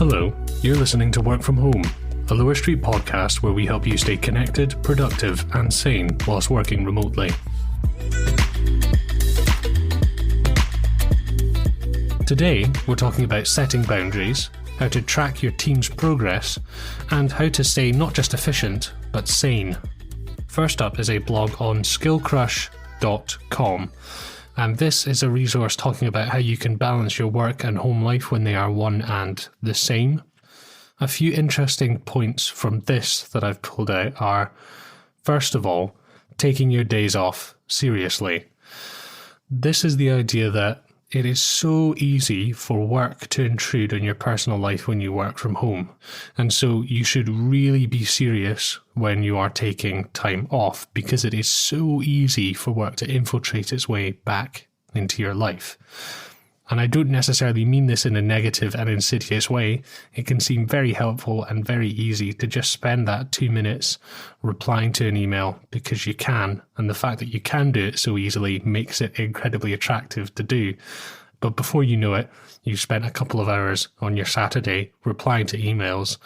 Hello, you're listening to Work From Home, a Lower Street podcast where we help you stay connected, productive and sane whilst working remotely. Today, we're talking about setting boundaries, how to track your team's progress, and how to stay not just efficient, but sane. First up is a blog on Skillcrush.com, and this is a resource talking about how you can balance your work and home life when they are one and the same. A few interesting points from this that I've pulled out are, first of all, taking your days off seriously. This is the idea that it is so easy for work to intrude on your personal life when you work from home, and so you should really be serious when you are taking time off, because it is so easy for work to infiltrate its way back into your life. And I don't necessarily mean this in a negative and insidious way. It can seem very helpful and very easy to just spend that 2 minutes replying to an email because you can, and the fact that you can do it so easily makes it incredibly attractive to do. But before you know it, you've spent a couple of hours on your Saturday replying to emails,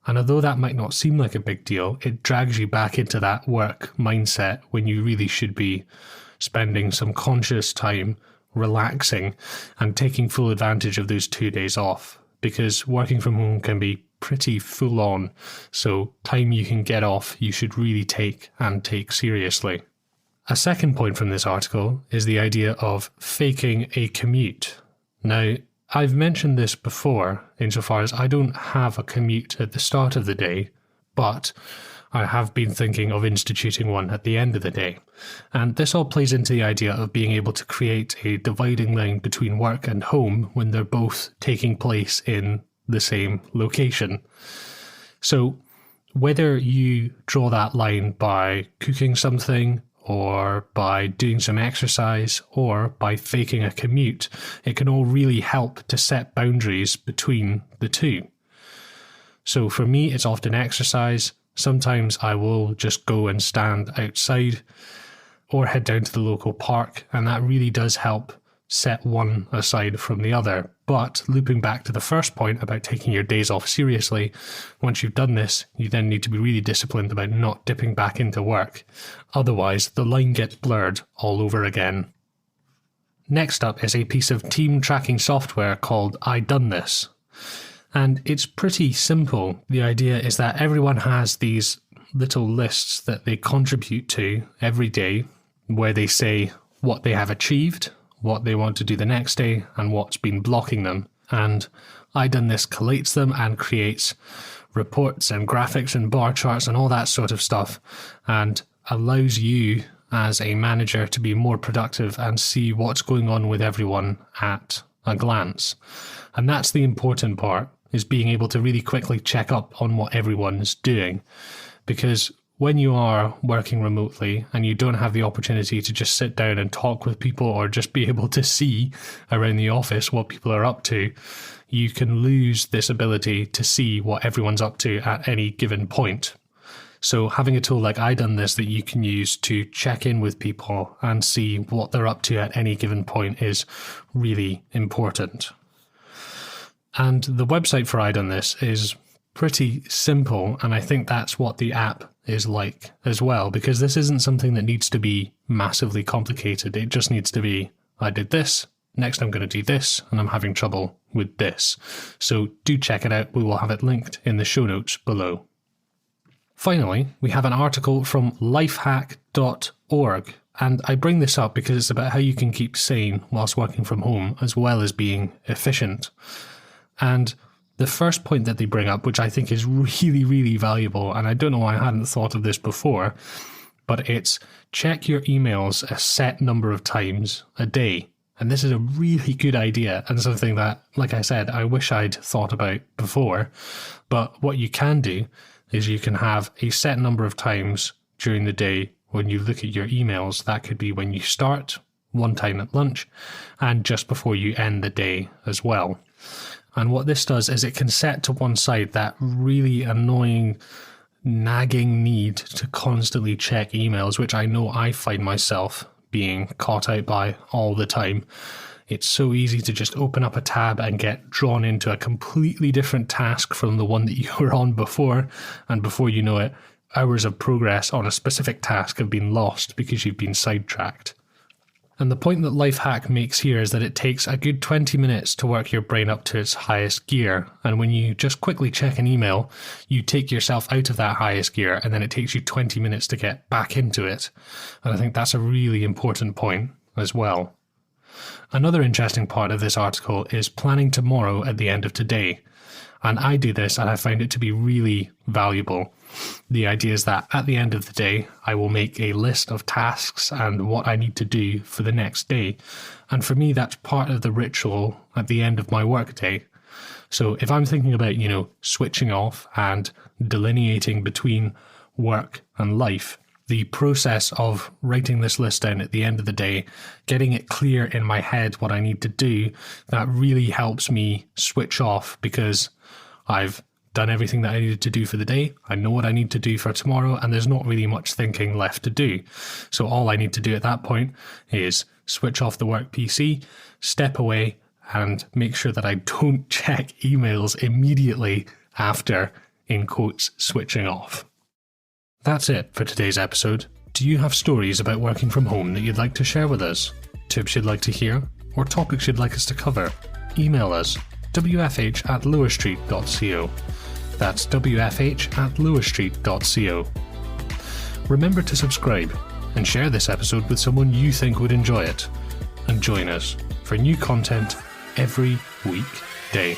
and although that might not seem like a big deal, it drags you back into that work mindset when you really should be spending some conscious time relaxing and taking full advantage of those 2 days off, because working from home can be pretty full on, so time you can get off you should really take seriously. A second point from this article is the idea of faking a commute. Now, I've mentioned this before insofar as I don't have a commute at the start of the day, but I have been thinking of instituting one at the end of the day. And this all plays into the idea of being able to create a dividing line between work and home when they're both taking place in the same location. So whether you draw that line by cooking something, or by doing some exercise, or by faking a commute, it can all really help to set boundaries between the two. So for me, it's often exercise. Sometimes I will just go and stand outside or head down to the local park, and that really does help set one aside from the other. But looping back to the first point about taking your days off seriously, once you've done this, you then need to be really disciplined about not dipping back into work. Otherwise, the line gets blurred all over again. Next up is a piece of team tracking software called Idonethis. And it's pretty simple. The idea is that everyone has these little lists that they contribute to every day, where they say what they have achieved, what they want to do the next day, and what's been blocking them. And Idonethis collates them and creates reports and graphics and bar charts and all that sort of stuff, and allows you as a manager to be more productive and see what's going on with everyone at a glance. And that's the important part, is being able to really quickly check up on what everyone's doing. Because when you are working remotely and you don't have the opportunity to just sit down and talk with people or just be able to see around the office what people are up to, you can lose this ability to see what everyone's up to at any given point. So having a tool like Idonethis that you can use to check in with people and see what they're up to at any given point is really important. And the website for Idonethis is pretty simple, and I think that's what the app is like as well, because this isn't something that needs to be massively complicated. It just needs to be, I did this, next I'm going to do this, and I'm having trouble with this. So do check it out. We will have it linked in the show notes below. Finally, we have an article from Lifehack.org, and I bring this up because it's about how you can keep sane whilst working from home as well as being efficient. And the first point that they bring up, which I think is really, really valuable, and I don't know why I hadn't thought of this before, but it's check your emails a set number of times a day. And this is a really good idea and something that, like I said, I wish I'd thought about before. But what you can do is you can have a set number of times during the day when you look at your emails. That could be when you start, one time at lunch, and just before you end the day as well. And what this does is it can set to one side that really annoying, nagging need to constantly check emails, which I know I find myself being caught out by all the time. It's so easy to just open up a tab and get drawn into a completely different task from the one that you were on before, and before you know it, hours of progress on a specific task have been lost because you've been sidetracked. And the point that Lifehack makes here is that it takes a good 20 minutes to work your brain up to its highest gear. And when you just quickly check an email, you take yourself out of that highest gear, and then it takes you 20 minutes to get back into it. And I think that's a really important point as well. Another interesting part of this article is planning tomorrow at the end of today. And I do this, and I find it to be really valuable. The idea is that at the end of the day, I will make a list of tasks and what I need to do for the next day. And for me, that's part of the ritual at the end of my workday. So if I'm thinking about, switching off and delineating between work and life, the process of writing this list down at the end of the day, getting it clear in my head what I need to do, that really helps me switch off, because I've done everything that I needed to do for the day. I know what I need to do for tomorrow, and there's not really much thinking left to do. So all I need to do at that point is switch off the work PC, step away, and make sure that I don't check emails immediately after, in quotes, switching off. That's it for today's episode. Do you have stories about working from home that you'd like to share with us? Tips you'd like to hear? Or topics you'd like us to cover? Email us, wfh@lowerstreet.co. That's wfh@lowerstreet.co. Remember to subscribe and share this episode with someone you think would enjoy it. And join us for new content every weekday.